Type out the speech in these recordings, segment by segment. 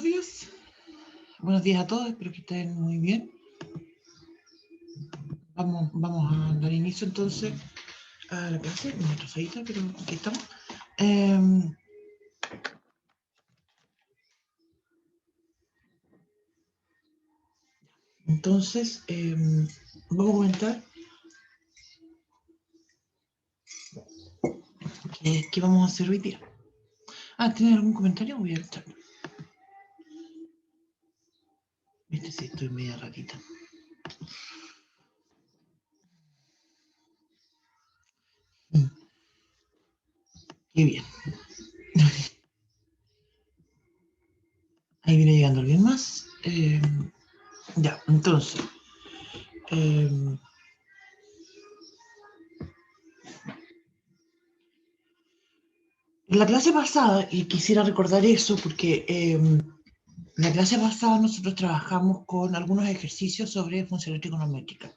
Buenos días. Buenos días a todos, espero que estén muy bien. Vamos a dar inicio entonces a la clase, una atrasadita, pero aquí estamos. Entonces, vamos a comentar qué vamos a hacer hoy día. ¿Tienen algún comentario? Voy a estar. Viste, sí, estoy media ratita. Qué bien. Ahí viene llegando alguien más. Ya, entonces. En la clase pasada, y quisiera recordar eso porque en la clase pasada nosotros trabajamos con algunos ejercicios sobre funciones trigonométricas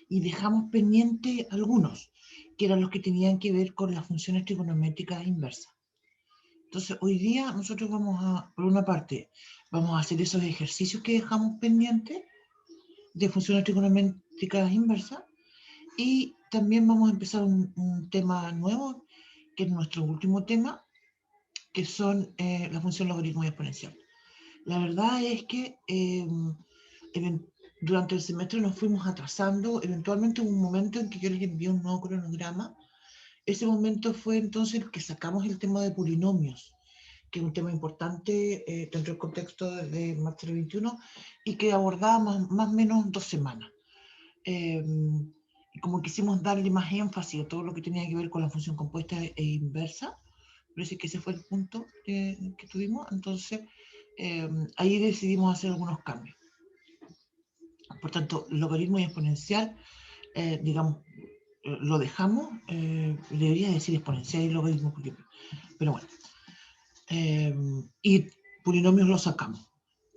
y dejamos pendiente algunos, que eran los que tenían que ver con las funciones trigonométricas inversas. Entonces, hoy día nosotros vamos a, por una parte, vamos a hacer esos ejercicios que dejamos pendientes de funciones trigonométricas inversas y también vamos a empezar un tema nuevo, que es nuestro último tema, que son la función logaritmo y exponencial. La verdad es que durante el semestre nos fuimos atrasando, eventualmente hubo un momento en que yo les envié un nuevo cronograma. Ese momento fue entonces el que sacamos el tema de polinomios, que es un tema importante dentro del contexto de Máster 21 y que abordaba más o menos 2 semanas. Y como quisimos darle más énfasis a todo lo que tenía que ver con la función compuesta e inversa, parece que ese fue el punto que tuvimos, entonces ahí decidimos hacer algunos cambios. Por tanto, logaritmo y exponencial, digamos, lo dejamos, debería decir exponencial y logaritmo, pero bueno, y polinomios los sacamos.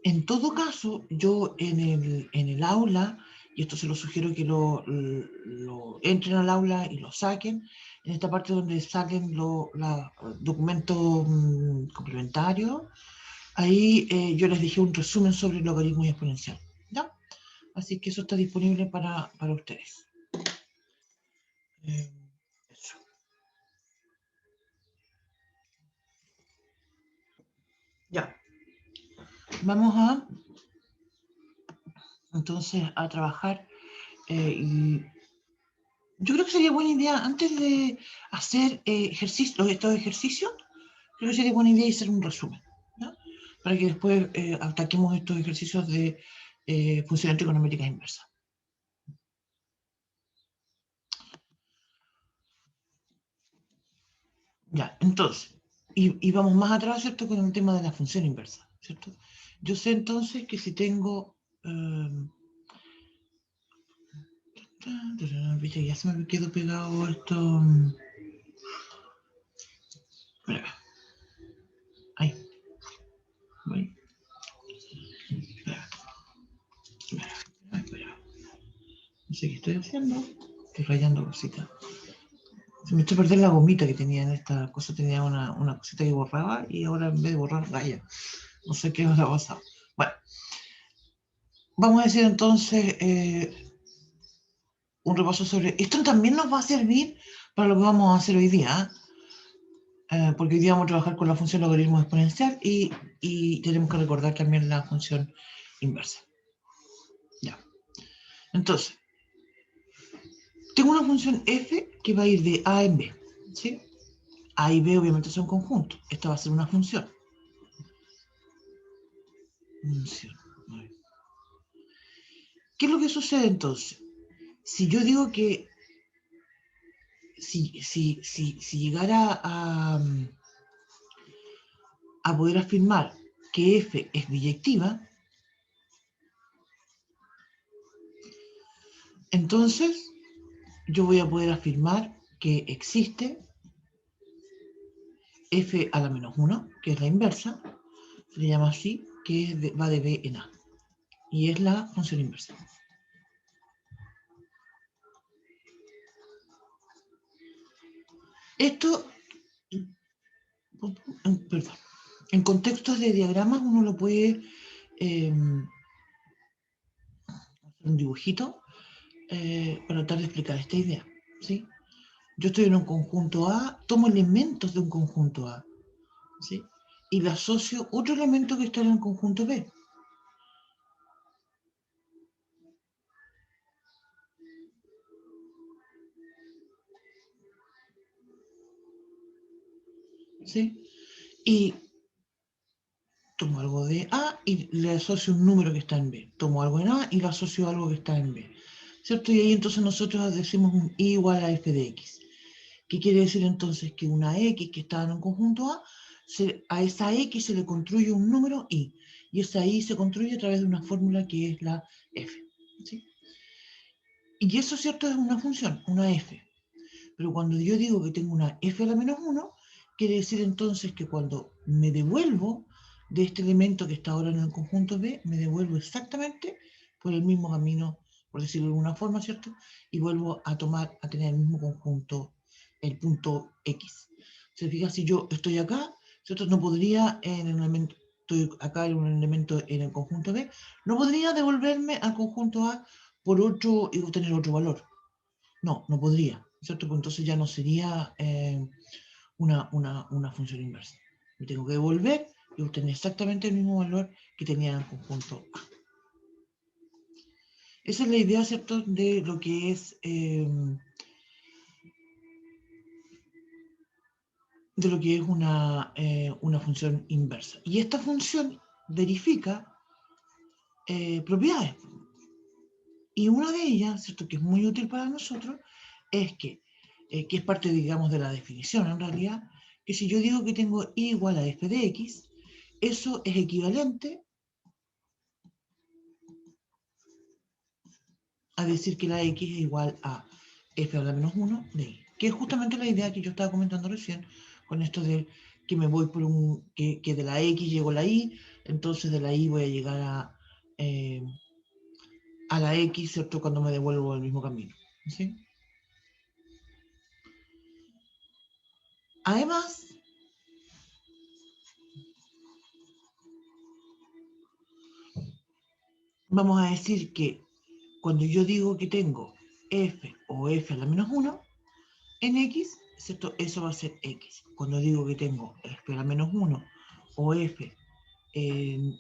En todo caso, yo en el aula, y esto se lo sugiero que lo entren al aula y lo saquen, en esta parte donde saquen los documentos complementarios, ahí yo les dejé un resumen sobre el logaritmo y exponencial, ¿ya? Así que eso está disponible para ustedes. Eso. Ya. Vamos entonces a trabajar y yo creo que sería buena idea, antes de hacer estos ejercicios, creo que sería buena idea hacer un resumen, ¿no? Para que después ataquemos estos ejercicios de funciones trigonométricas inversas. Ya, entonces, y vamos más atrás, ¿cierto? Con el tema de la función inversa, ¿cierto? Yo sé entonces que si tengo... viste, ya se me quedó pegado esto... Espera. Ahí. Voy. Espera. Espera. No sé qué estoy haciendo. Estoy rayando cositas. Se me echó a perder la gomita que tenía en esta cosa. Tenía una cosita que borraba y ahora en vez de borrar, raya. No sé qué habrá pasado. Bueno, vamos a decir entonces un repaso sobre... Esto también nos va a servir para lo que vamos a hacer hoy día, porque hoy día vamos a trabajar con la función logaritmo exponencial y tenemos que recordar también la función inversa. Ya. Entonces, tengo una función f que va a ir de a en b, ¿sí? A y b obviamente son conjuntos. Esta va a ser una función. ¿Qué es lo que sucede entonces? Si yo digo que si llegara a poder afirmar que f es biyectiva, entonces yo voy a poder afirmar que existe f a la menos 1, que es la inversa, se le llama así, que va de b en a, y es la función inversa. Esto, perdón, En contextos de diagramas uno lo puede hacer un dibujito para tratar de explicar esta idea, ¿sí? Yo estoy en un conjunto A, tomo elementos de un conjunto A, ¿sí? Y le asocio otro elemento que está en el conjunto B. ¿Sí? Y tomo algo de A y le asocio un número que está en B. Tomo algo en A y le asocio algo que está en B. ¿Cierto? Y ahí entonces nosotros decimos un I igual a f de x. ¿Qué quiere decir entonces? Que una x que está en un conjunto A, a esa x se le construye un número I. Y esa I se construye a través de una fórmula que es la f. ¿Sí? Y eso, ¿cierto? Es una función, una f. Pero cuando yo digo que tengo una f a la menos 1, quiere decir entonces que cuando me devuelvo de este elemento que está ahora en el conjunto B, me devuelvo exactamente por el mismo camino, por decirlo de alguna forma, ¿cierto? Y vuelvo a tener el mismo conjunto, el punto X. Se fija, si yo estoy acá, ¿cierto? No podría, en el elemento, estoy acá en un elemento en el conjunto B, no podría devolverme al conjunto A por otro y obtener otro valor. No, no podría, ¿cierto? Pues entonces ya no sería una función inversa. Me tengo que devolver y obtener exactamente el mismo valor que tenía en el conjunto A. Esa es la idea, ¿cierto?, de lo que es una función inversa. Y esta función verifica propiedades. Y una de ellas, ¿cierto?, que es muy útil para nosotros, es que es parte, digamos, de la definición en realidad, que si yo digo que tengo I igual a f de x, eso es equivalente a decir que la x es igual a f a la menos 1 de i, que es justamente la idea que yo estaba comentando recién, con esto de que me voy por que de la x llego a la y, entonces de la y voy a llegar a la x, ¿cierto?, cuando me devuelvo el mismo camino, ¿sí? Además, vamos a decir que cuando yo digo que tengo f o f a la menos 1 en x, ¿cierto?, eso va a ser x. Cuando digo que tengo f a la menos 1 o f en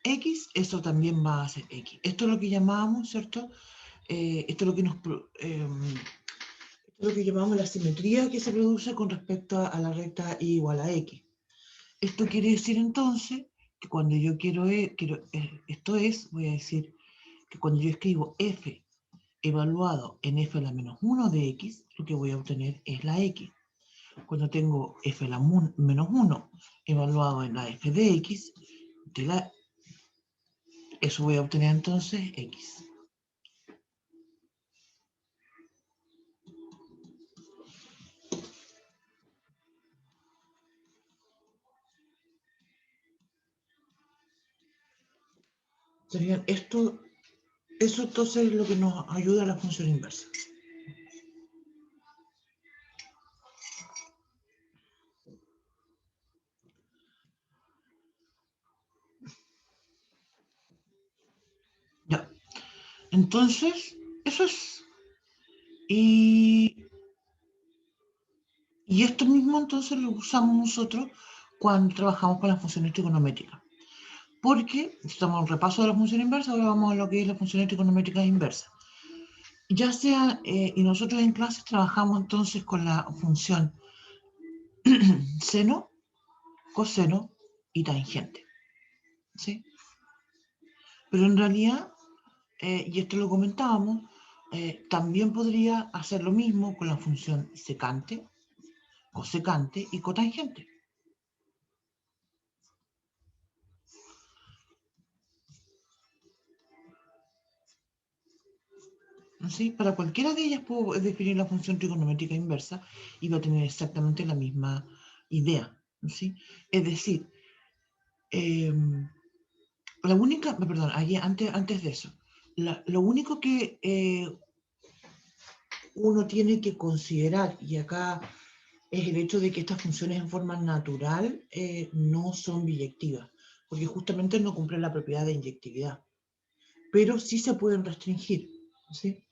x, eso también va a ser x. Esto es lo que llamamos, ¿cierto? Esto es lo que esto es lo que llamamos la simetría que se produce con respecto a la recta y igual a x. Esto quiere decir entonces que cuando yo esto es, voy a decir que cuando yo escribo f evaluado en f a la menos 1 de x, lo que voy a obtener es la x. Cuando tengo f a la menos 1 evaluado en la f de x, eso voy a obtener entonces x. Serían eso entonces es lo que nos ayuda a la función inversa. Ya. Entonces, eso es. Y, y esto mismo entonces lo usamos nosotros cuando trabajamos con las funciones trigonométricas. Porque estamos en un repaso de la función inversa, ahora vamos a lo que es la función trigonométrica inversa. Ya sea, y nosotros en clases trabajamos entonces con la función seno, coseno y tangente, ¿sí? Pero en realidad, y esto lo comentábamos, también podría hacer lo mismo con la función secante, cosecante y cotangente. ¿Sí? Para cualquiera de ellas puedo definir la función trigonométrica inversa y va a tener exactamente la misma idea, ¿sí? Es decir, la única, perdón, antes de eso, lo único que uno tiene que considerar, y acá es el hecho de que estas funciones en forma natural no son biyectivas, porque justamente no cumplen la propiedad de inyectividad, pero sí se pueden restringir, ¿sí?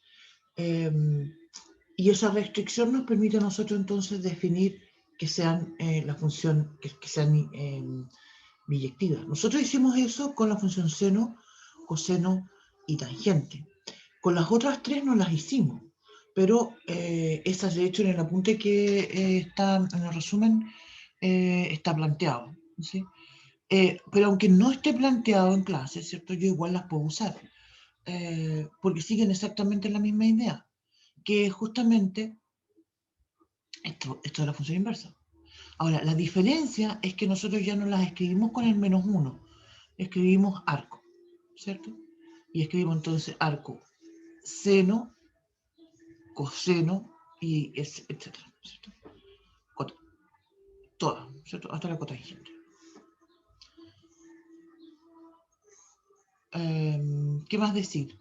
Y esa restricción nos permite a nosotros entonces definir que sean la función, que sean biyectivas. Nosotros hicimos eso con la función seno, coseno y tangente. Con las otras tres no las hicimos, pero esas de hecho en el apunte que está en el resumen está planteado, ¿sí? Pero aunque no esté planteado en clase, ¿cierto? Yo igual las puedo usar, porque siguen exactamente la misma idea, que es justamente esto de la función inversa. Ahora, la diferencia es que nosotros ya no las escribimos con el -1, escribimos arco, ¿cierto? Y escribimos entonces arco seno, coseno y etcétera, ¿cierto? Toda, ¿cierto? Hasta la cotangente. ¿Qué más decir?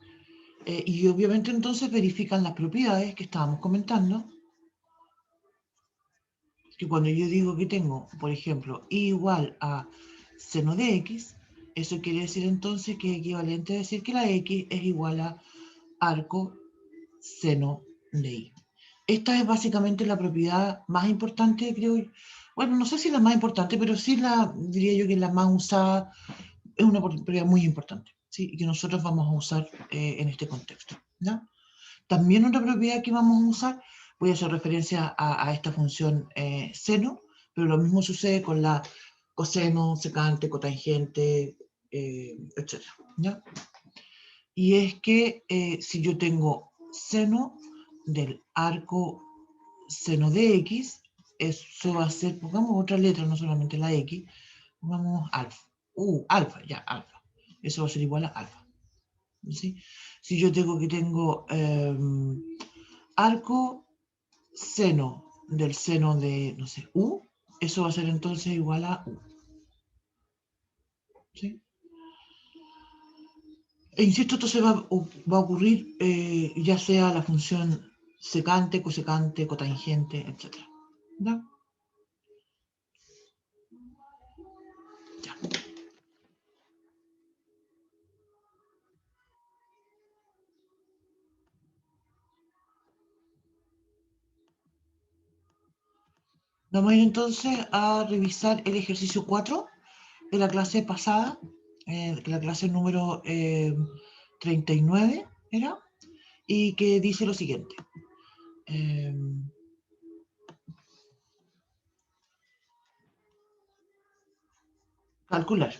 Y obviamente entonces verifican las propiedades que estábamos comentando, que cuando yo digo que tengo, por ejemplo, y igual a seno de x, eso quiere decir entonces que es equivalente a decir que la x es igual a arco seno de y. Esta es básicamente la propiedad más importante, creo yo. Bueno, no sé si la más importante, pero sí diría yo que la más usada, es una propiedad muy importante, ¿sí? Y que nosotros vamos a usar en este contexto, ¿no? También otra propiedad que vamos a usar, voy a hacer referencia a esta función seno, pero lo mismo sucede con la coseno, secante, cotangente, etc. ¿Ya? Y es que si yo tengo seno del arco seno de x, eso va a ser, pongamos otra letra, no solamente la x, pongamos alfa. Alfa, ya, alfa. Eso va a ser igual a alfa. ¿Sí? Si yo tengo arco seno del seno de, no sé, u, eso va a ser entonces igual a u. ¿Sí? E insisto, esto va a ocurrir ya sea la función secante, cosecante, cotangente, etc. ¿Ya? Ya. Vamos a ir entonces a revisar el ejercicio 4 de la clase pasada, la clase número 39 era, y que dice lo siguiente. Calcular.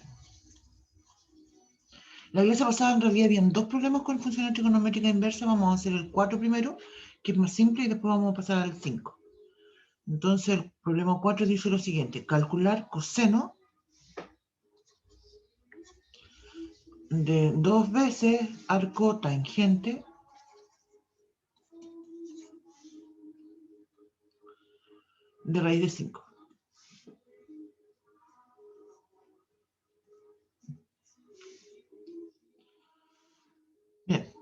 La clase pasada en realidad habían dos problemas con función trigonométrica inversa. Vamos a hacer el 4 primero, que es más simple, y después vamos a pasar al 5. Entonces el problema 4 dice lo siguiente: calcular coseno de 2 veces arco tangente de raíz de 5. Bien,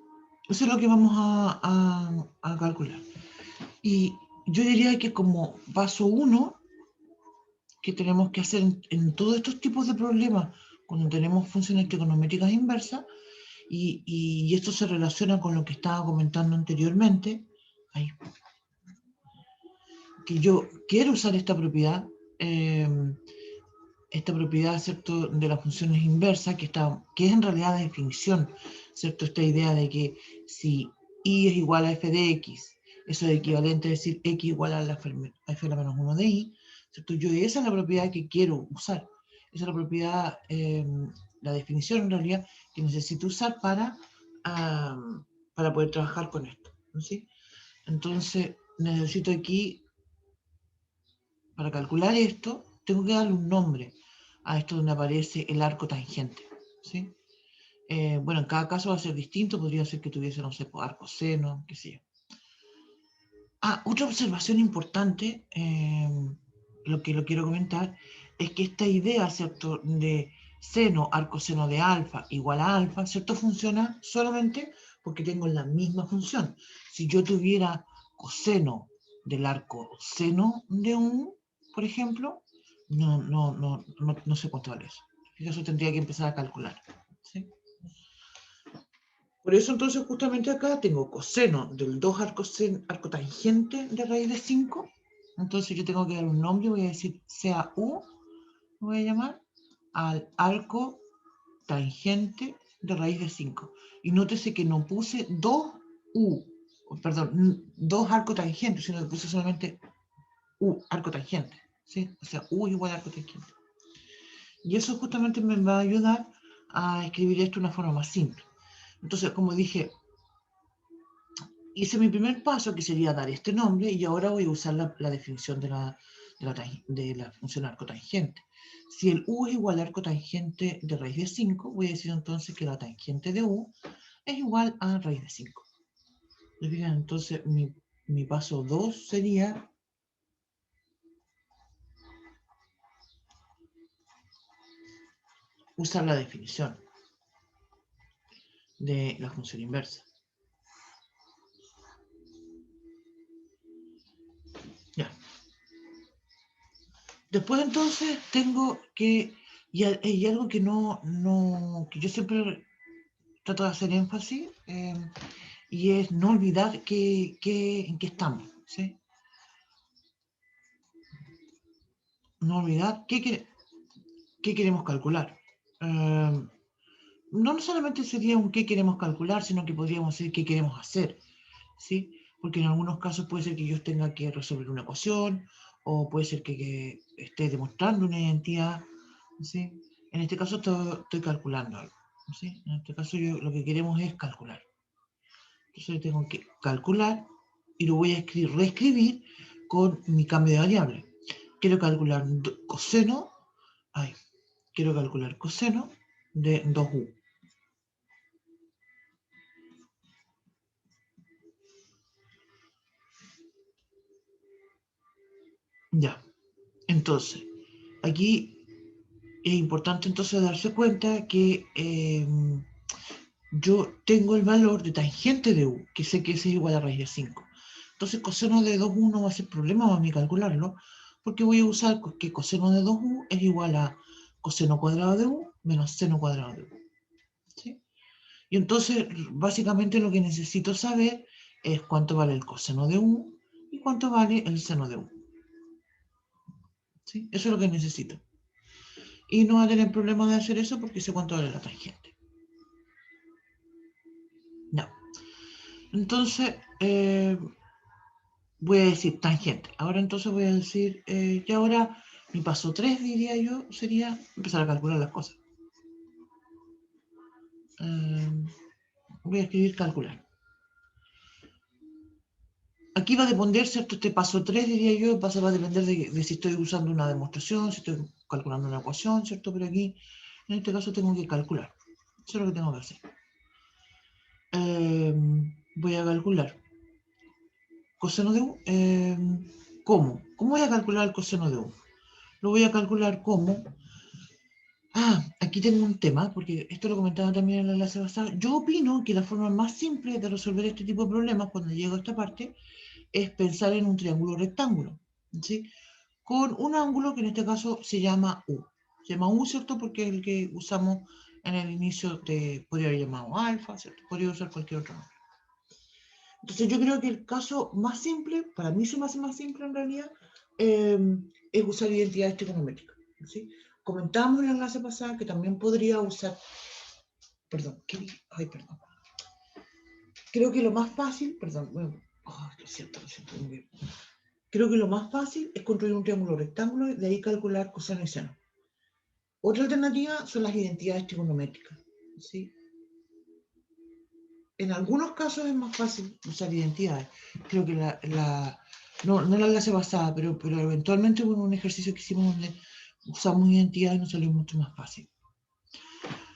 eso es lo que vamos a calcular. Y yo diría que como paso 1, que tenemos que hacer en todos estos tipos de problemas, cuando tenemos funciones trigonométricas inversas, y esto se relaciona con lo que estaba comentando anteriormente, ahí, que yo quiero usar esta propiedad, ¿cierto?, de las funciones inversas, que es en realidad la definición, ¿cierto?, esta idea de que si y es igual a f de x, eso es equivalente a decir x igual a f a la menos 1 de y, ¿cierto? Esa es la propiedad que quiero usar, esa es la propiedad, la definición en realidad que necesito usar para poder trabajar con esto, ¿sí? Entonces necesito aquí, para calcular esto, tengo que darle un nombre a esto donde aparece el arco tangente, ¿sí? Bueno, en cada caso va a ser distinto, podría ser que tuviese, no sé, arco seno, qué sé yo. Otra observación importante, lo que lo quiero comentar, es que esta idea, ¿cierto?, de seno, arco seno de alfa igual a alfa, ¿cierto?, funciona solamente porque tengo la misma función. Si yo tuviera coseno del arco seno de U, por ejemplo, no sé cuánto vale eso. Eso tendría que empezar a calcular. ¿Sí? Por eso entonces justamente acá tengo coseno del 2 arco tangente de raíz de 5. Entonces yo tengo que dar un nombre, voy a decir sea U, lo voy a llamar, al arco tangente de raíz de 5. Y nótese que no puse 2U, perdón, 2 arcos tangentes, sino que puse solamente U, arco tangente. ¿Sí? O sea, U igual a arco tangente. Y eso justamente me va a ayudar a escribir esto de una forma más simple. Entonces, como dije, hice mi primer paso, que sería dar este nombre, y ahora voy a usar la definición de la función arco tangente. Si el U es igual a arco tangente de raíz de 5, voy a decir entonces que la tangente de U es igual a raíz de 5. Entonces, mi paso 2 sería usar la definición de la función inversa. Ya. Después entonces tengo que, y hay algo que que yo siempre trato de hacer énfasis, y es no olvidar en qué estamos, ¿sí? No olvidar qué queremos calcular. No solamente sería un qué queremos calcular, sino que podríamos decir qué queremos hacer, ¿sí? Porque en algunos casos puede ser que yo tenga que resolver una ecuación, o puede ser que esté demostrando una identidad, ¿sí? En este caso estoy calculando algo, ¿sí? En este caso lo que queremos es calcular. Entonces tengo que calcular y lo voy a reescribir con mi cambio de variable. Quiero calcular coseno, quiero calcular coseno de 2u. Ya, entonces, aquí es importante entonces darse cuenta que yo tengo el valor de tangente de u, que sé que es igual a raíz de 5. Entonces, coseno de 2u no va a ser problema para mí calcularlo, porque voy a usar que coseno de 2u es igual a coseno cuadrado de u menos seno cuadrado de u. ¿Sí? Y entonces, básicamente lo que necesito saber es cuánto vale el coseno de u y cuánto vale el seno de u. ¿Sí? Eso es lo que necesito. Y no va a tener problema de hacer eso porque sé cuánto vale la tangente. No. Entonces, voy a decir tangente. Ahora entonces voy a decir, y ahora mi paso 3, diría yo, sería empezar a calcular las cosas. Voy a escribir calcular. Aquí va a depender, ¿cierto? Este paso 3, diría yo, va a depender de si estoy usando una demostración, si estoy calculando una ecuación, ¿cierto? Pero aquí, en este caso, tengo que calcular. Eso es lo que tengo que hacer. Voy a calcular coseno de u. ¿Cómo? ¿Cómo voy a calcular el coseno de u? Lo voy a calcular como... aquí tengo un tema, porque esto lo comentaba también en la clase pasada. Yo opino que la forma más simple de resolver este tipo de problemas cuando llego a esta parte es pensar en un triángulo rectángulo, ¿sí? Con un ángulo que en este caso se llama U. Se llama U, ¿cierto? Porque es el que usamos en el inicio, podría haber llamado alfa, ¿cierto? Podría usar cualquier otro nombre. Entonces yo creo que el caso más simple, para mí se me hace más simple en realidad, es usar identidades trigonométricas, ¿sí? Comentábamos en la clase pasada que también podría usar, perdón, perdón. Creo que lo más fácil, perdón, bueno, lo siento, muy bien. Creo que lo más fácil es construir un triángulo rectángulo y de ahí calcular coseno y seno. Otra alternativa son las identidades trigonométricas, ¿sí? En algunos casos es más fácil usar identidades. Creo que no la clase basada, pero eventualmente hubo un ejercicio que hicimos donde usamos identidades y nos salió mucho más fácil.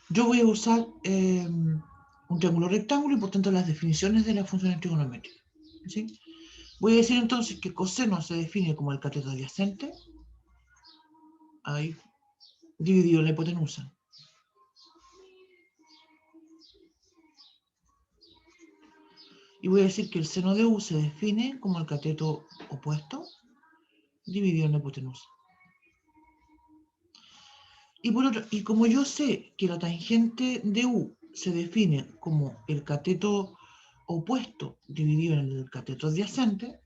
Yo voy a usar un triángulo rectángulo y por tanto las definiciones de las funciones trigonométricas, ¿sí? Voy a decir entonces que coseno se define como el cateto adyacente, ahí, dividido la hipotenusa. Y voy a decir que el seno de U se define como el cateto opuesto dividido en la hipotenusa. Y como yo sé que la tangente de U se define como el cateto opuesto dividido en el cateto adyacente,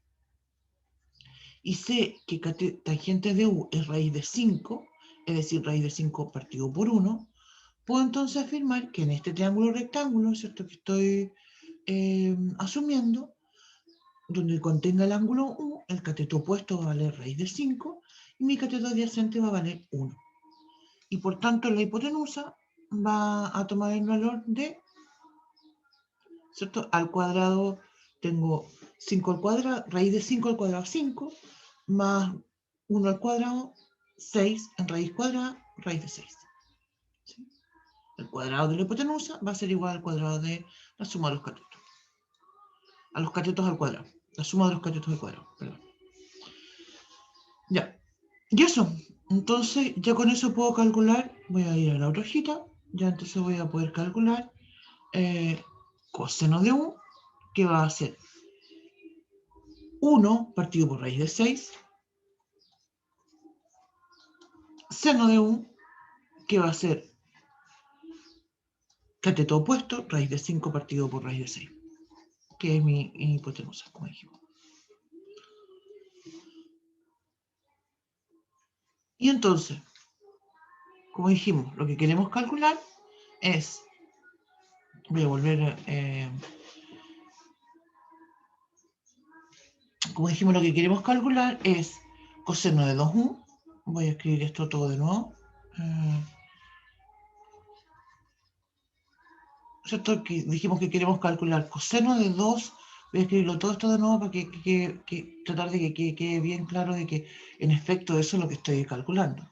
y sé que tangente de U es raíz de 5, es decir, raíz de 5 partido por 1, puedo entonces afirmar que en este triángulo rectángulo, ¿cierto?, que estoy asumiendo, donde contenga el ángulo U, el cateto opuesto va a valer raíz de 5 y mi cateto adyacente va a valer 1. Y por tanto la hipotenusa va a tomar el valor de, ¿cierto?, al cuadrado, tengo 5 al cuadrado, raíz de 5 al cuadrado 5, más 1 al cuadrado, 6 en raíz cuadrada, raíz de 6. ¿Sí? El cuadrado de la hipotenusa va a ser igual al cuadrado de la suma de los catetos. A los catetos al cuadrado. La suma de los catetos al cuadrado, perdón. Ya. Y eso. Entonces, ya con eso puedo calcular, voy a ir a la otra hojita, ya entonces voy a poder calcular coseno de U, que va a ser 1 partido por raíz de 6, seno de U, que va a ser cateto opuesto, raíz de 5 partido por raíz de 6, que es mi hipotenusa, como dijimos. Y entonces, como dijimos, lo que queremos calcular es, voy a volver, como dijimos, lo que queremos calcular es coseno de 2u, voy a escribir esto todo de nuevo, ¿cierto? Que dijimos que queremos calcular coseno de 2, voy a escribirlo todo esto de nuevo para que tratar de que quede bien claro de que en efecto eso es lo que estoy calculando.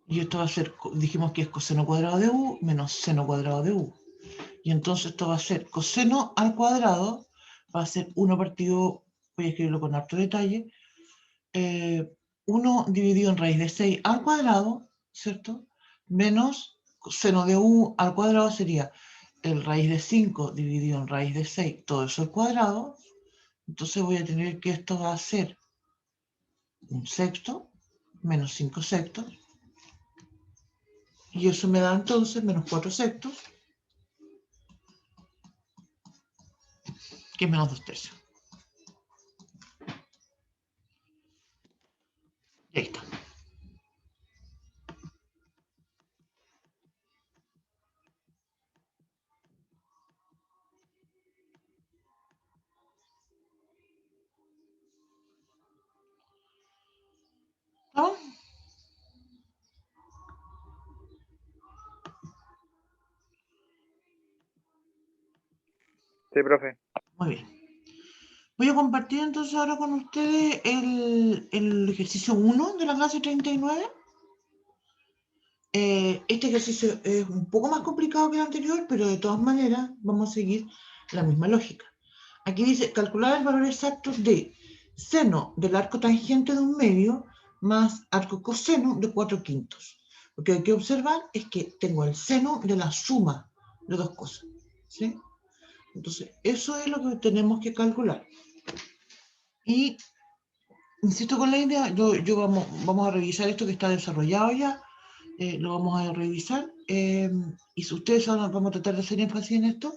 Y esto va a ser, dijimos que es coseno cuadrado de u menos seno cuadrado de u. Y entonces esto va a ser coseno al cuadrado, va a ser 1 partido, voy a escribirlo con harto detalle, 1 dividido en raíz de 6 al cuadrado, ¿cierto? Menos seno de u al cuadrado sería el raíz de 5 dividido en raíz de 6, todo eso al cuadrado. Entonces voy a tener que esto va a ser 1/6 menos 5/6. Y eso me da entonces menos 4/6, que es menos 2/3. Y ahí está. ¿No? Sí, profe. Muy bien. Voy a compartir entonces ahora con ustedes el ejercicio 1 de la clase 39. Este ejercicio es un poco más complicado que el anterior, pero de todas maneras vamos a seguir la misma lógica. Aquí dice calcular el valor exacto de seno del arco tangente de un medio más arco coseno de 4/5. Lo que hay que observar es que tengo el seno de la suma de dos cosas, ¿sí? Entonces, eso es lo que tenemos que calcular. Y insisto con la idea, vamos a revisar esto que está desarrollado ya, lo vamos a revisar, y si ustedes vamos a tratar de hacer énfasis en esto,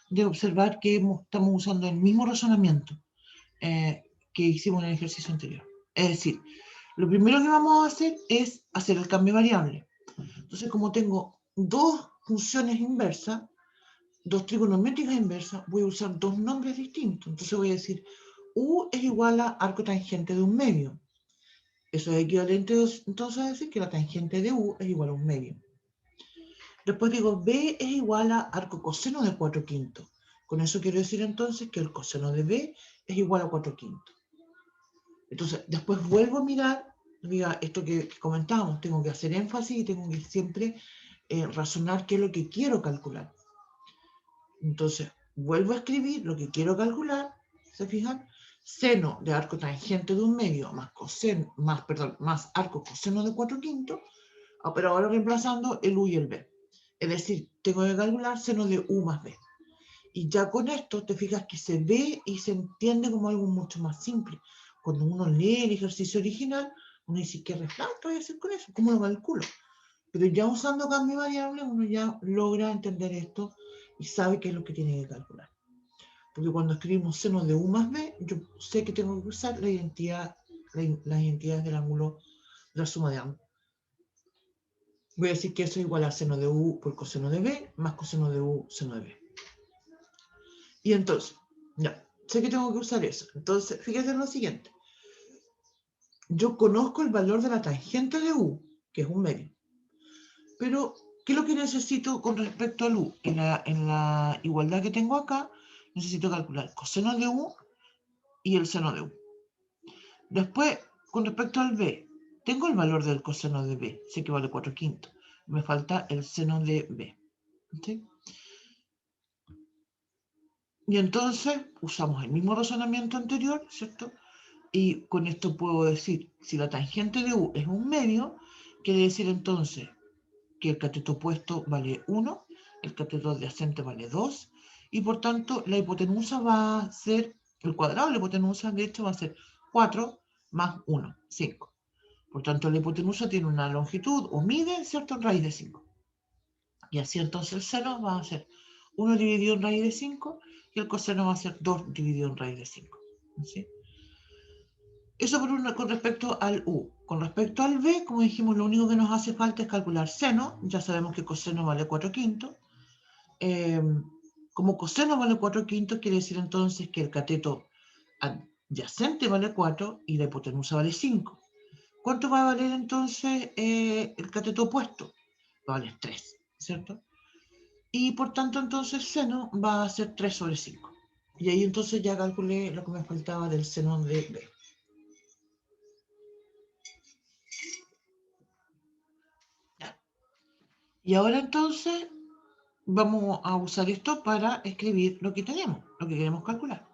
de observar que estamos usando el mismo razonamiento que hicimos en el ejercicio anterior. Es decir, lo primero que vamos a hacer es hacer el cambio variable. Entonces, como tengo dos funciones inversas, dos trigonométricas inversas, voy a usar dos nombres distintos. Entonces voy a decir, U es igual a arco tangente de un medio. Eso es equivalente entonces a decir que la tangente de U es igual a un medio. Después digo, B es igual a arco coseno de 4/5. Con eso quiero decir entonces que el coseno de B es igual a 4/5. Entonces, después vuelvo a mirar, mira, esto que comentábamos, tengo que hacer énfasis y tengo que siempre razonar qué es lo que quiero calcular. Entonces, vuelvo a escribir lo que quiero calcular, ¿se fijan? Seno de arco tangente de un medio más arco coseno de 4/5 pero ahora reemplazando el U y el B. Es decir, tengo que calcular seno de U más B. Y ya con esto te fijas que se ve y se entiende como algo mucho más simple. Cuando uno lee el ejercicio original, uno dice, ¿qué refracto voy a hacer con eso? ¿Cómo lo calculo? Pero ya usando cambio variable, uno ya logra entender esto y sabe qué es lo que tiene que calcular. Porque cuando escribimos seno de U más B, yo sé que tengo que usar la identidad, las identidades del ángulo de la suma de ambos. Voy a decir que eso es igual a seno de U por coseno de B más coseno de U seno de B. Y entonces, ya, sé que tengo que usar eso. Entonces, fíjate en lo siguiente. Yo conozco el valor de la tangente de U, que es un medio. Pero, ¿qué es lo que necesito con respecto al U? En la igualdad que tengo acá, necesito calcular coseno de U y el seno de U. Después, con respecto al B, tengo el valor del coseno de B, sé que vale 4/5. Me falta el seno de B. ¿Sí? Y entonces usamos el mismo razonamiento anterior, ¿cierto? Y con esto puedo decir, si la tangente de U es un medio, quiere decir entonces que el cateto opuesto vale 1, el cateto adyacente vale 2, y por tanto la hipotenusa va a ser, el cuadrado de la hipotenusa de hecho va a ser 4 más 1, 5. Por tanto la hipotenusa tiene una longitud o mide, ¿cierto?, en raíz de 5. Y así entonces el seno va a ser 1 dividido en raíz de 5 y el coseno va a ser 2 dividido en raíz de 5. ¿Sí? Eso con respecto al U. Con respecto al B, como dijimos, lo único que nos hace falta es calcular seno. Ya sabemos que coseno vale 4/5. Como coseno vale 4/5, quiere decir entonces que el cateto adyacente vale 4 y la hipotenusa vale 5. ¿Cuánto va a valer entonces el cateto opuesto? Va a valer 3, ¿cierto? Y por tanto entonces seno va a ser 3 sobre 5. Y ahí entonces ya calculé lo que me faltaba del seno de B. Y ahora entonces vamos a usar esto para escribir lo que tenemos, lo que queremos calcular.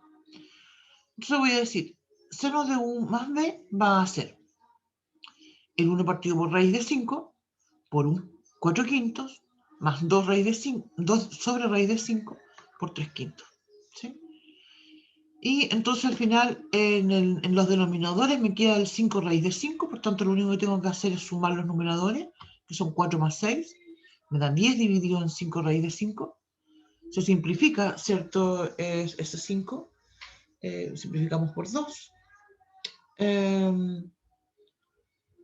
Entonces voy a decir, seno de U más B va a ser el 1 partido por raíz de 5 por un 4/5 más 2, raíz de 5, 2 sobre raíz de 5 por 3/5. ¿Sí? Y entonces al final en los denominadores me queda el 5 raíz de 5, por tanto lo único que tengo que hacer es sumar los numeradores, que son 4 más 6, me da 10 dividido en 5 raíz de 5. Se simplifica, ¿cierto? Ese 5, simplificamos por 2.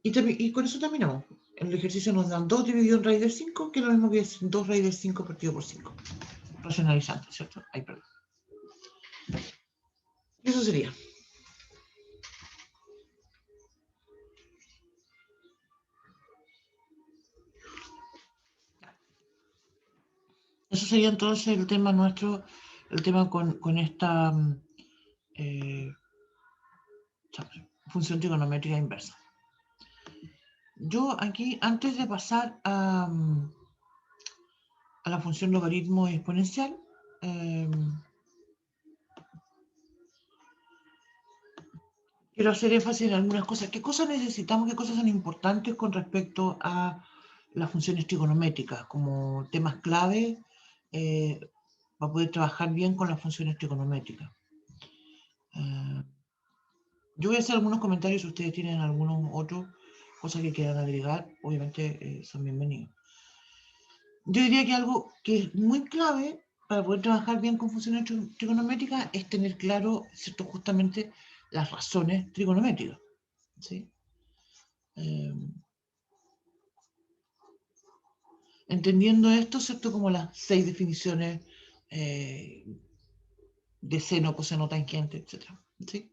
Y con eso terminamos. En el ejercicio nos dan 2 dividido en raíz de 5, que es lo mismo que es 2 raíz de 5 partido por 5. Racionalizando, ¿cierto? Ay, perdón. Y eso sería. Eso sería entonces el tema nuestro, el tema con esta función trigonométrica inversa. Yo aquí, antes de pasar a la función logaritmo exponencial, quiero hacer énfasis en algunas cosas. ¿Qué cosas necesitamos? ¿Qué cosas son importantes con respecto a las funciones trigonométricas? Como temas clave para poder trabajar bien con las funciones trigonométricas. Yo voy a hacer algunos comentarios. Si ustedes tienen algunos otros cosas que quieran agregar, obviamente son bienvenidos. Yo diría que algo que es muy clave para poder trabajar bien con funciones trigonométricas es tener claro, ¿cierto?, justamente las razones trigonométricas. ¿Sí? Entendiendo esto, ¿cierto?, como las 6 definiciones de seno, coseno, tangente, etc. ¿Sí?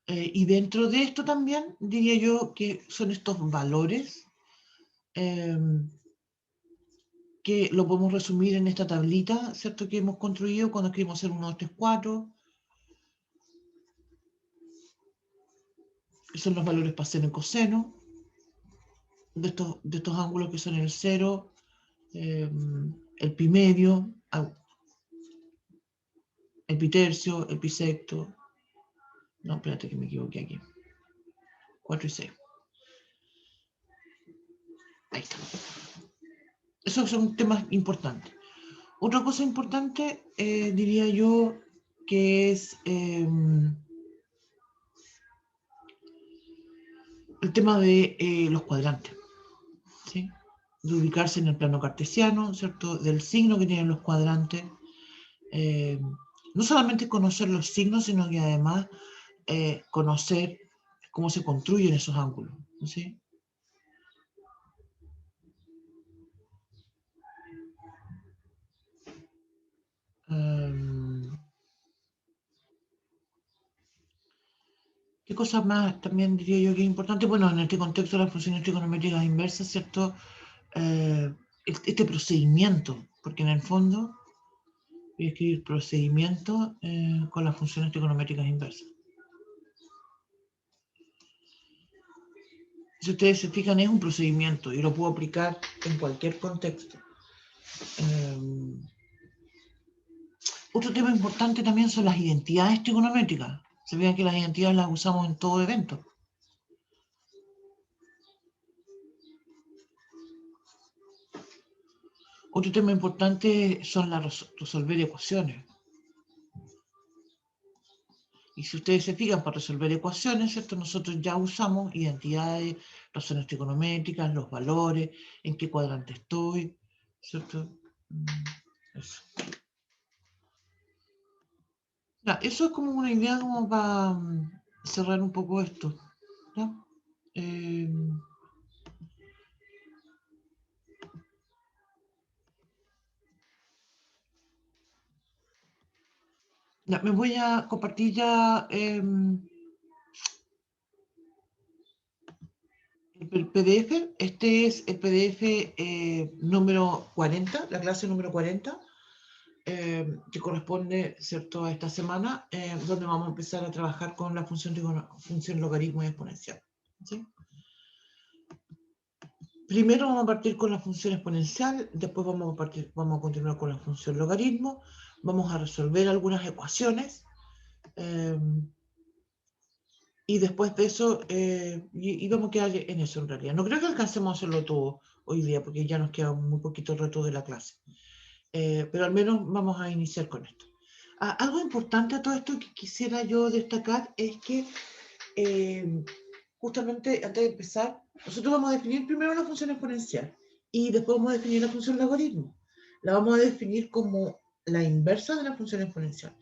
Y dentro de esto también diría yo que son estos valores que lo podemos resumir en esta tablita, ¿cierto?, que hemos construido cuando escribimos el 1, 2, 3, 4. Son los valores para seno y coseno de estos ángulos que son el 0, el pi medio, el pi tercio, el pi sexto. No, espérate que me equivoqué aquí. 4 y 6. Ahí está. Esos son temas importantes. Otra cosa importante, diría yo, que es el tema de los cuadrantes, ¿sí? De ubicarse en el plano cartesiano, ¿cierto? Del signo que tienen los cuadrantes. No solamente conocer los signos, sino que además conocer cómo se construyen esos ángulos, ¿sí? ¿Qué cosa más también diría yo que es importante? Bueno, en este contexto de las funciones trigonométricas inversas, ¿cierto? Este procedimiento, porque en el fondo voy a escribir procedimiento con las funciones trigonométricas inversas. Si ustedes se fijan, es un procedimiento y lo puedo aplicar en cualquier contexto. Otro tema importante también son las identidades trigonométricas. Se vean que las identidades las usamos en todo evento. Otro tema importante son resolver ecuaciones. Y si ustedes se fijan, para resolver ecuaciones, ¿cierto? Nosotros ya usamos identidades, razones trigonométricas, los valores, en qué cuadrante estoy, ¿cierto? Eso. Ya, eso es como una idea como para cerrar un poco esto. ¿Ya? Ya, me voy a compartir ya el PDF. Este es el PDF número 40, la clase número 40, que corresponde, ¿cierto?, a esta semana, donde vamos a empezar a trabajar con la función logaritmo y exponencial. ¿Sí? Primero vamos a partir con la función exponencial, después vamos a continuar con la función logaritmo, vamos a resolver algunas ecuaciones, y después de eso, y vamos a quedar en eso en realidad. No creo que alcancemos a hacerlo todo hoy día, porque ya nos queda muy poquito rato de la clase. Pero al menos vamos a iniciar con esto. Algo importante a todo esto que quisiera yo destacar es que justamente antes de empezar, nosotros vamos a definir primero la función exponencial y después vamos a definir la función logaritmo. La vamos a definir como la inversa de la función exponencial.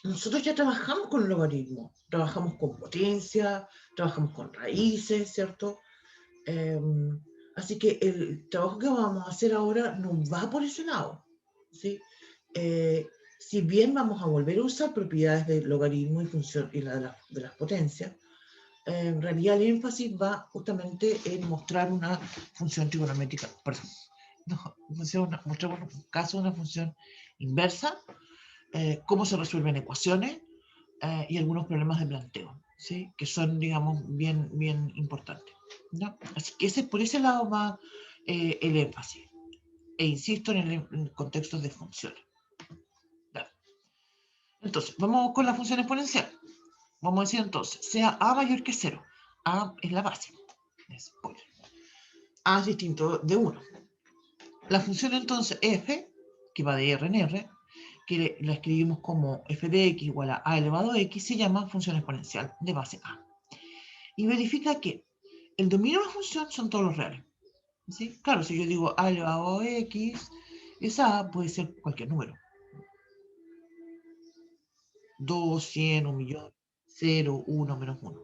Nosotros ya trabajamos con logaritmo, trabajamos con potencia, trabajamos con raíces, ¿cierto? Así que el trabajo que vamos a hacer ahora nos va por ese lado, ¿sí? Si bien vamos a volver a usar propiedades de logaritmo y función y de las potencias, en realidad el énfasis va justamente en mostrar una función trigonométrica, perdón, no, mostrar un caso de una función inversa, cómo se resuelven ecuaciones y algunos problemas de planteo, ¿sí? Que son, digamos, bien, bien importantes, ¿no? Así que por ese lado va el énfasis. E insisto en contextos de funciones. Claro. Entonces, vamos con la función exponencial. Vamos a decir entonces, sea a mayor que 0. A es la base. A es distinto de 1. La función entonces f, que va de r en r, que la escribimos como f de x igual a elevado a x, se llama función exponencial de base a. Y verifica que el dominio de la función son todos los reales. ¿Sí? Claro, si yo digo a elevado a x, esa a puede ser cualquier número. 2, 100, 1 millón, 0, 1, menos 1.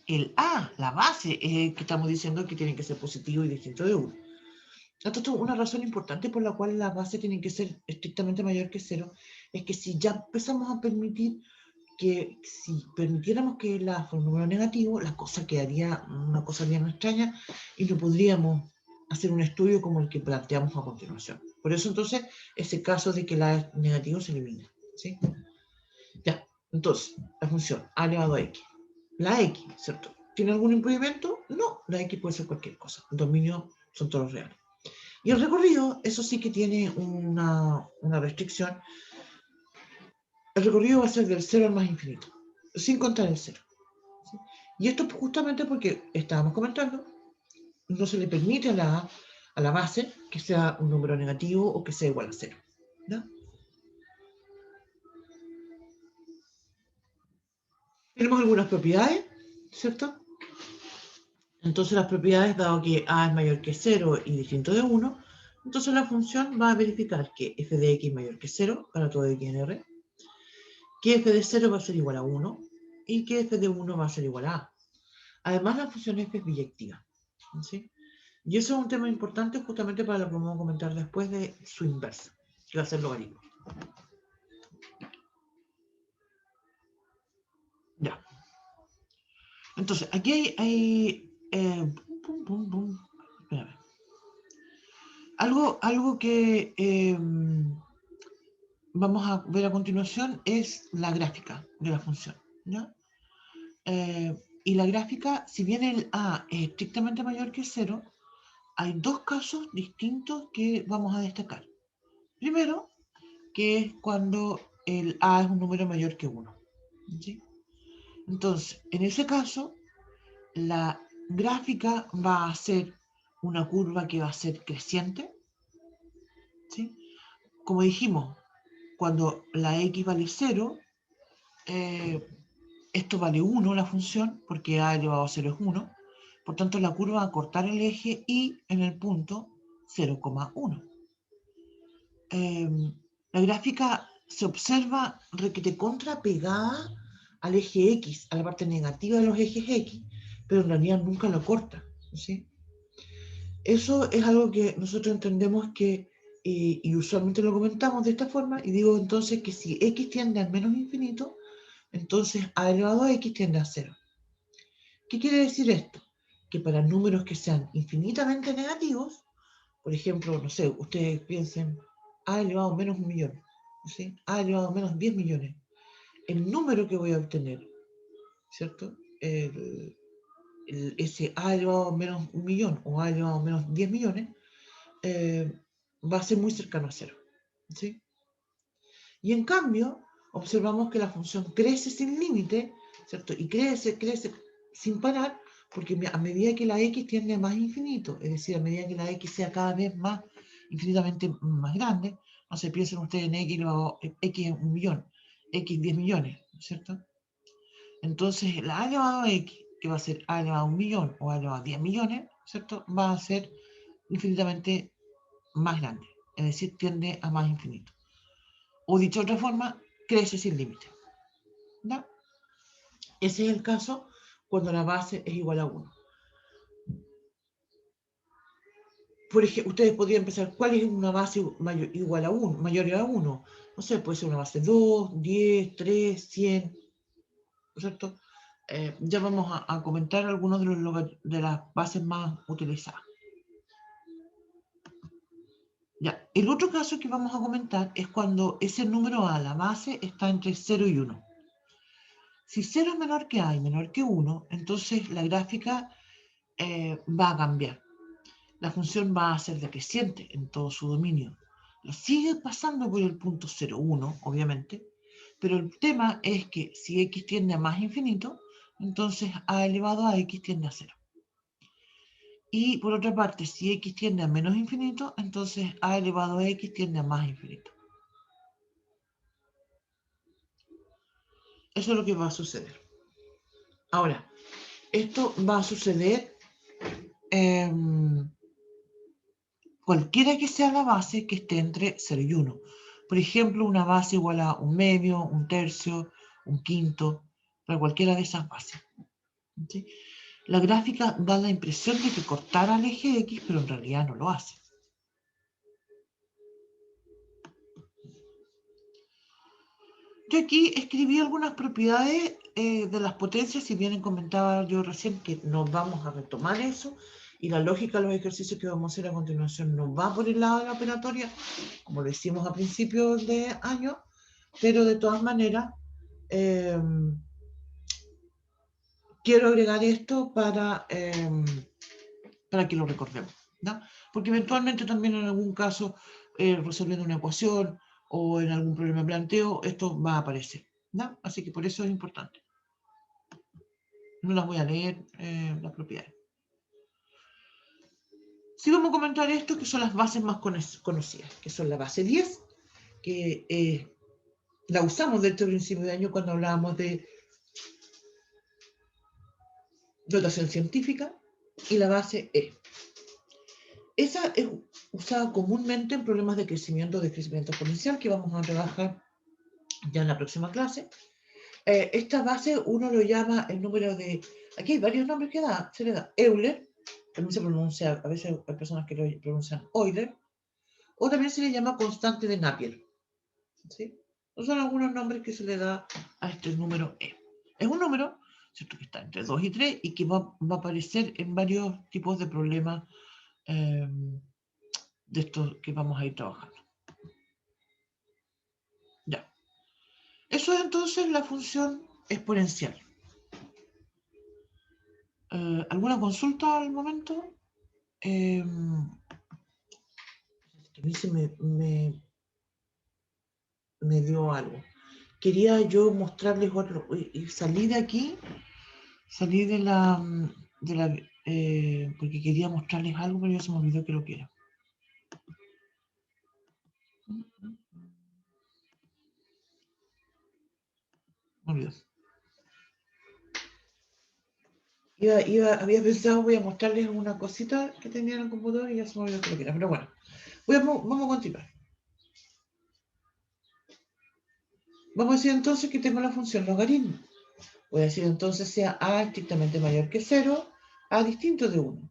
El a, la base, es el que estamos diciendo que tiene que ser positivo y distinto de 1. Entonces, una razón importante por la cual la base tiene que ser estrictamente mayor que 0 es que si ya empezamos a permitir que, si permitiéramos que la fuera un número negativo, la cosa quedaría una cosa bien extraña y no podríamos hacer un estudio como el que planteamos a continuación. Por eso entonces, ese caso de que la negativo se elimina. ¿Sí? Ya, entonces, la función a elevado a x. La x, ¿cierto? ¿Tiene algún impedimento? No, la x puede ser cualquier cosa. El dominio son todos reales. Y el recorrido, eso sí que tiene una restricción. El recorrido va a ser del 0 al más infinito, sin contar el 0. ¿Sí? Y esto justamente porque estábamos comentando no se le permite a la base que sea un número negativo o que sea igual a 0. ¿Ya? Tenemos algunas propiedades, ¿cierto? Entonces las propiedades, dado que a es mayor que 0 y distinto de 1, entonces la función va a verificar que f de x es mayor que 0 para todo x en R, que f de 0 va a ser igual a 1 y que f de 1 va a ser igual a a. Además, la función f es biyectiva, ¿sí? Y eso es un tema importante justamente para lo que vamos a comentar después de su inversa, que va a ser logaritmo. Ya. Entonces, aquí hay algo que vamos a ver a continuación es la gráfica de la función, ¿ya? Y la gráfica, si bien el a es estrictamente mayor que 0, hay dos casos distintos que vamos a destacar. Primero, que es cuando el a es un número mayor que 1. ¿Sí? Entonces, en ese caso, la gráfica va a ser una curva que va a ser creciente. ¿Sí? Como dijimos, cuando la x vale 0, esto vale 1 la función, porque a elevado a 0 es 1. Por tanto, la curva va a cortar el eje y en el punto 0,1. La gráfica se observa requete contrapegada al eje X, a la parte negativa de los ejes X, pero en realidad nunca lo corta. ¿Sí? Eso es algo que nosotros entendemos que, y usualmente lo comentamos de esta forma, y digo entonces que si X tiende al menos infinito, entonces a elevado a X tiende a 0. ¿Qué quiere decir esto? Que para números que sean infinitamente negativos, por ejemplo, no sé, ustedes piensen a elevado a menos 1.000.000, ¿sí? A elevado a menos 10 millones. El número que voy a obtener, ¿cierto? Ese a elevado a menos 1.000.000 o a elevado a menos 10 millones, va a ser muy cercano a 0. ¿Sí? Y en cambio, observamos que la función crece sin límite, ¿cierto? Y crece sin parar, porque a medida que la x tiende a más infinito, es decir, a medida que la x sea cada vez más infinitamente más grande, no se piensen ustedes en x elevado x 1.000.000, x 10 millones, ¿cierto? Entonces, la a elevado a x, que va a ser a elevado a 1.000.000 o a elevado a 10 millones, ¿cierto? Va a ser infinitamente más grande, es decir, tiende a más infinito. O dicho de otra forma, crece sin límite. ¿No? Ese es el caso cuando la base es igual a 1. Por ejemplo, ustedes podrían pensar, ¿cuál es una base igual a 1, mayor a 1? No sé, puede ser una base 2, 10, 3, 100, ¿no es cierto? Ya vamos a comentar algunos de las bases más utilizadas. Ya, el otro caso que vamos a comentar es cuando ese número a la base está entre 0 y 1. Si 0 es menor que a y menor que 1, entonces la gráfica va a cambiar. La función va a ser decreciente en todo su dominio. Lo sigue pasando por el punto 0,1, obviamente, pero el tema es que si x tiende a más infinito, entonces a elevado a x tiende a 0. Y por otra parte, si x tiende a menos infinito, entonces a elevado a x tiende a más infinito. Eso es lo que va a suceder. Ahora, esto va a suceder cualquiera que sea la base que esté entre 0 y 1. Por ejemplo, una base igual a un medio, un tercio, un quinto, para cualquiera de esas bases. ¿Sí? La gráfica da la impresión de que cortara el eje X, pero en realidad no lo hace. Yo aquí escribí algunas propiedades de las potencias, si bien comentaba yo recién que nos vamos a retomar eso, y la lógica de los ejercicios que vamos a hacer a continuación nos va por el lado de la operatoria, como decimos a principios de año, pero de todas maneras quiero agregar esto para que lo recordemos, ¿no? Porque eventualmente también en algún caso, resolviendo una ecuación o en algún problema de planteo, esto va a aparecer, ¿no? Así que por eso es importante. No las voy a leer las propiedades. Sí vamos a comentar esto, que son las bases más conocidas, que son la base 10, que la usamos desde el principio de año cuando hablábamos de notación científica, y la base E. Esa es usada comúnmente en problemas de crecimiento exponencial, que vamos a trabajar ya en la próxima clase. Esta base uno lo llama el número de... Aquí hay varios nombres que se le da. Euler, también se pronuncia, a veces hay personas que lo pronuncian Euler, o también se le llama constante de Napier. ¿Sí? Son algunos nombres que se le da a este número E. Es un número, ¿cierto?, que está entre 2 y 3 y que va a aparecer en varios tipos de problemas de estos que vamos a ir trabajando. Ya. Eso es entonces la función exponencial. ¿Alguna consulta al momento? A mí se me dio algo. Quería yo mostrarles otro, y salí de aquí, salí de la porque quería mostrarles algo, pero ya se me olvidó que lo que era. Me olvidó. Había pensado, voy a mostrarles una cosita que tenía en el computador y ya se me olvidó que lo que era, pero bueno, vamos a continuar. Vamos a decir entonces que tengo la función logaritmo. Voy a decir entonces sea a estrictamente mayor que 0, a distinto de 1.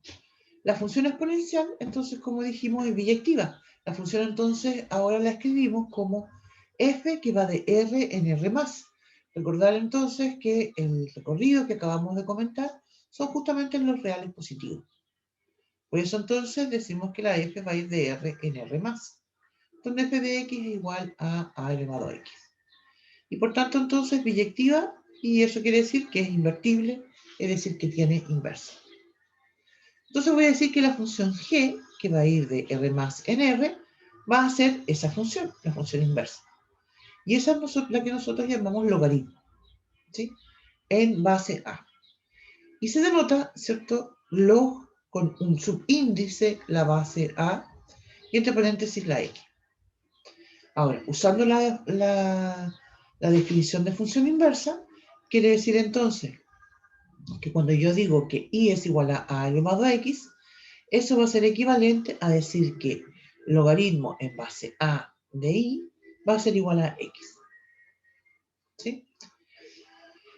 La función exponencial, entonces, como dijimos, es biyectiva. La función, entonces, ahora la escribimos como f que va de r en r+. Recordar, entonces, que el recorrido que acabamos de comentar son justamente los reales positivos. Por eso, entonces, decimos que la f va a ir de r en r+, donde f de x es igual a elevado a x. Y por tanto, entonces, biyectiva, y eso quiere decir que es invertible, es decir, que tiene inversa. Entonces voy a decir que la función g, que va a ir de r más en r, va a ser esa función, la función inversa. Y esa es la que nosotros llamamos logaritmo, ¿sí?, en base a. Y se denota, ¿cierto?, log con un subíndice, la base a, y entre paréntesis la x. Ahora, usando la definición de función inversa, quiere decir entonces que cuando yo digo que y es igual a elevado a x, eso va a ser equivalente a decir que logaritmo en base a de y va a ser igual a x. ¿Sí?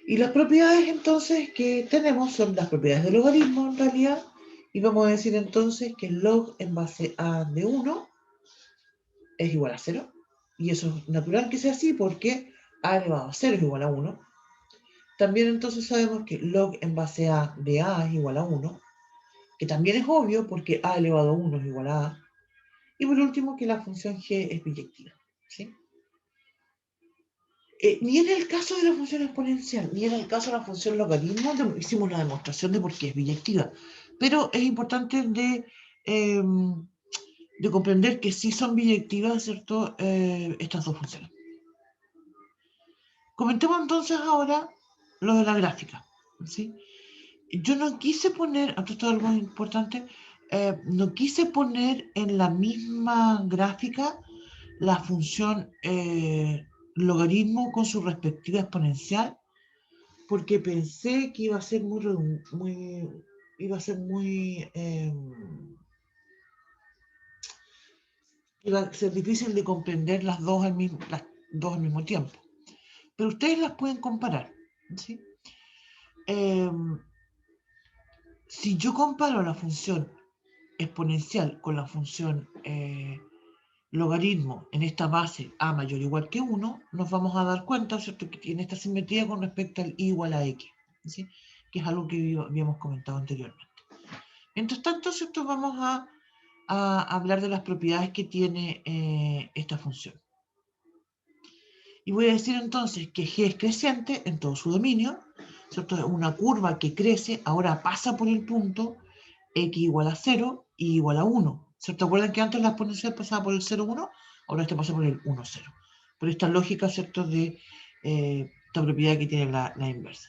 Y las propiedades entonces que tenemos son las propiedades del logaritmo en realidad, y vamos a decir entonces que log en base a de 1 es igual a 0, y eso es natural que sea así porque a elevado a 0 es igual a 1. También entonces sabemos que log en base a de a es igual a 1, que también es obvio porque a elevado a 1 es igual a a. Y por último, que la función g es biyectiva. ¿Sí? Ni en el caso de la función exponencial, ni en el caso de la función logaritmo hicimos la demostración de por qué es biyectiva. Pero es importante de comprender que sí son biyectivas, ¿cierto?, estas dos funciones. Comentemos entonces ahora lo de la gráfica. ¿Sí? Yo no quise poner, esto es algo importante, no quise poner en la misma gráfica la función logaritmo con su respectiva exponencial, porque pensé que iba a ser iba a ser difícil de comprender las dos al mismo tiempo. Pero ustedes las pueden comparar, ¿sí? Si yo comparo la función exponencial con la función logaritmo en esta base a mayor o igual que 1, nos vamos a dar cuenta, ¿cierto?, que tiene esta simetría con respecto al i igual a x, ¿sí?, que es algo que habíamos comentado anteriormente. Mientras tanto, ¿cierto?, vamos a hablar de las propiedades que tiene esta función. Y voy a decir entonces que g es creciente en todo su dominio, ¿cierto? Es una curva que crece, ahora pasa por el punto x igual a 0 y igual a 1. ¿Cierto? ¿Recuerdan que antes la exponencial pasaba por el 0, 1? Ahora este pasa por el 1, 0. Por esta lógica, ¿cierto?, de esta propiedad que tiene la inversa.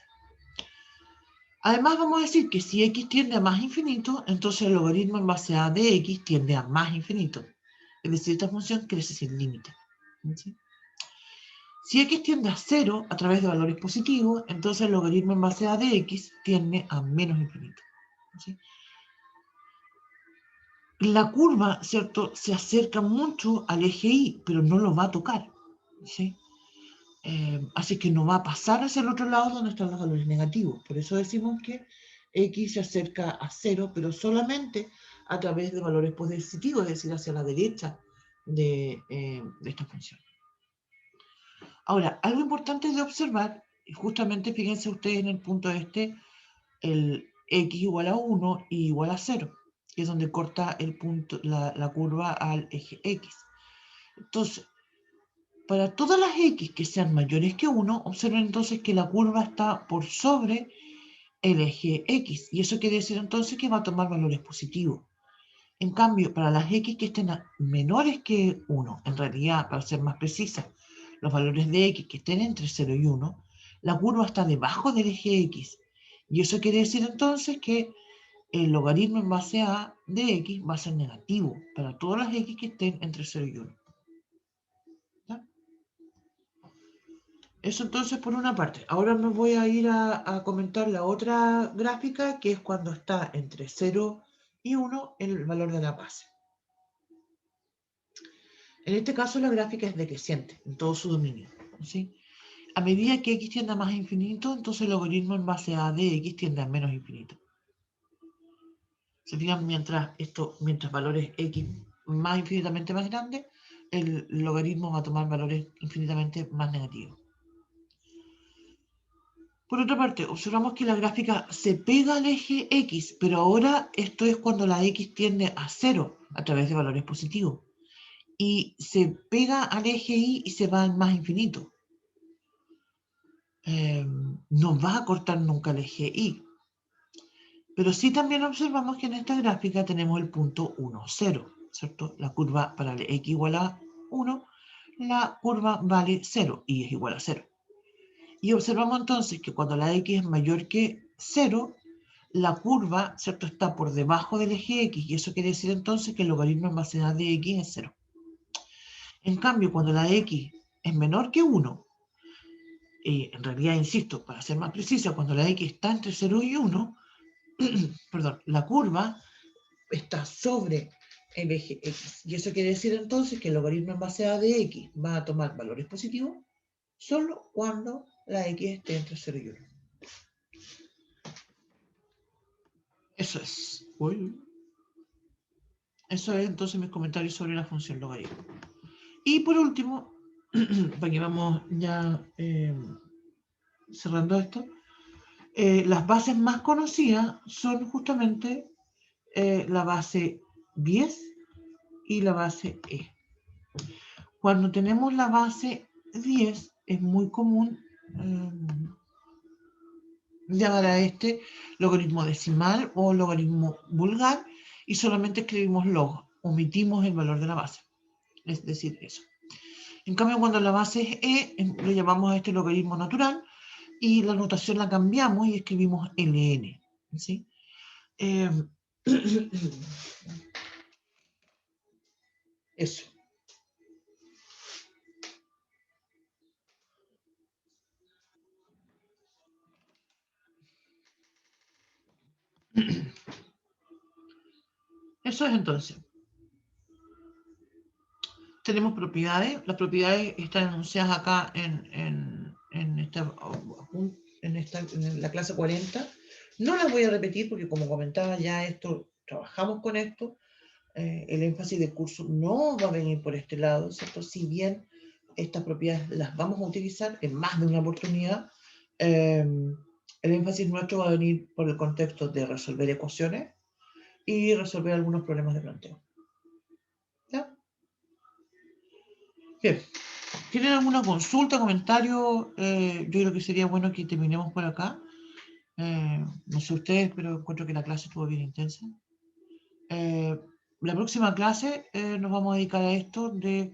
Además, vamos a decir que si x tiende a más infinito, entonces el logaritmo en base a de x tiende a más infinito. Es decir, esta función crece sin límite. ¿Sí? Si x tiende a 0 a través de valores positivos, entonces el logaritmo en base a de x tiende a menos infinito. ¿Sí? La curva, ¿cierto?, se acerca mucho al eje y, pero no lo va a tocar. ¿Sí? Así que no va a pasar hacia el otro lado donde están los valores negativos. Por eso decimos que x se acerca a 0, pero solamente a través de valores positivos, es decir, hacia la derecha de esta función. Ahora, algo importante de observar, y justamente fíjense ustedes en el punto este, el x igual a 1 y igual a 0, que es donde corta el punto, la curva al eje x. Entonces, para todas las x que sean mayores que 1, observen entonces que la curva está por sobre el eje x, y eso quiere decir entonces que va a tomar valores positivos. En cambio, para las x que estén menores que 1, en realidad, para ser más precisa, los valores de x que estén entre 0 y 1, la curva está debajo del eje x, y eso quiere decir entonces que el logaritmo en base a de x va a ser negativo para todas las x que estén entre 0 y 1. ¿Ya? Eso entonces por una parte. Ahora me voy a ir a comentar la otra gráfica, que es cuando está entre 0 y 1 el valor de la base. En este caso la gráfica es decreciente en todo su dominio. ¿Sí? A medida que x tiende a más infinito, entonces el logaritmo en base a de x tiende a menos infinito. Se fijan, mientras valores x más infinitamente más grandes, el logaritmo va a tomar valores infinitamente más negativos. Por otra parte, observamos que la gráfica se pega al eje x, pero ahora esto es cuando la x tiende a 0 a través de valores positivos. Y se pega al eje y se va al más infinito. No va a cortar nunca el eje y. Pero sí también observamos que en esta gráfica tenemos el punto 1, 0, ¿cierto? La curva para el x igual a 1, la curva vale 0 y es igual a 0. Y observamos entonces que cuando la x es mayor que 0, la curva, ¿cierto?, está por debajo del eje x, y eso quiere decir entonces que el logaritmo en base a de x es 0. En cambio, cuando la x es menor que 1, en realidad, insisto, para ser más precisa, cuando la x está entre 0 y 1, perdón, la curva está sobre el eje x. Y eso quiere decir entonces que el logaritmo en base a de x va a tomar valores positivos solo cuando la x esté entre 0 y 1. Eso es. Eso es entonces mis comentarios sobre la función logaritmo. Y por último, para que vamos ya cerrando esto, las bases más conocidas son justamente la base 10 y la base E. Cuando tenemos la base 10, es muy común llamar a este logaritmo decimal o logaritmo vulgar, y solamente escribimos log, omitimos el valor de la base. Es decir, eso. En cambio, cuando la base es E, le llamamos a este logaritmo natural, y la notación la cambiamos y escribimos ln. ¿Sí? Eso. Eso es entonces. Tenemos propiedades. Las propiedades están enunciadas acá en la clase 40. No las voy a repetir porque, como comentaba ya, trabajamos con esto. El énfasis del curso no va a venir por este lado, ¿cierto? Si bien estas propiedades las vamos a utilizar en más de una oportunidad, el énfasis nuestro va a venir por el contexto de resolver ecuaciones y resolver algunos problemas de planteo. ¿Ya? Bien. ¿Tienen alguna consulta, comentario? Yo creo que sería bueno que terminemos por acá. No sé ustedes, pero encuentro que la clase estuvo bien intensa. La próxima clase nos vamos a dedicar a esto de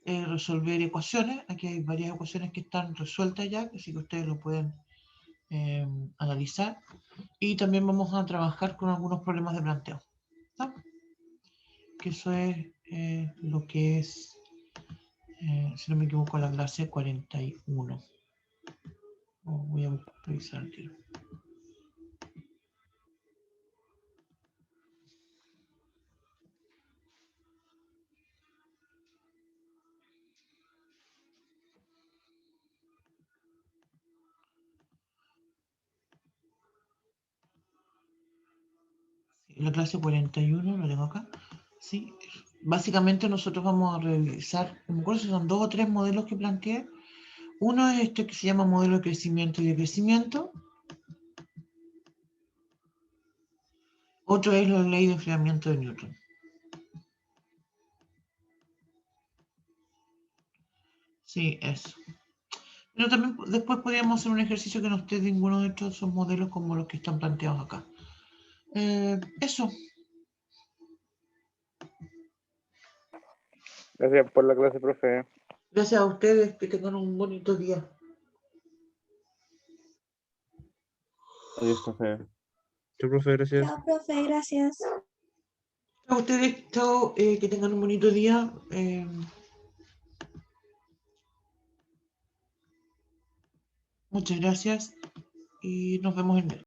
resolver ecuaciones. Aquí hay varias ecuaciones que están resueltas ya, así que ustedes lo pueden analizar, y también vamos a trabajar con algunos problemas de planteo. ¿Tá? Que eso es lo que es, si no me equivoco, la clase 41. Voy a revisar el tiro. La clase 41, lo tengo acá. Sí, básicamente nosotros vamos a revisar, no me acuerdo si son 2 o 3 modelos que planteé. Uno es este que se llama modelo de crecimiento y decrecimiento. Otro es la ley de enfriamiento de Newton. Sí, eso. Pero también después podríamos hacer un ejercicio que no esté ninguno de estos son modelos como los que están planteados acá. Eso. Gracias por la clase, profe. Gracias a ustedes, que tengan un bonito día. Adiós, profe. Chao, profe, gracias. Chao, profe, gracias. A ustedes, chao, que tengan un bonito día. Muchas gracias y nos vemos en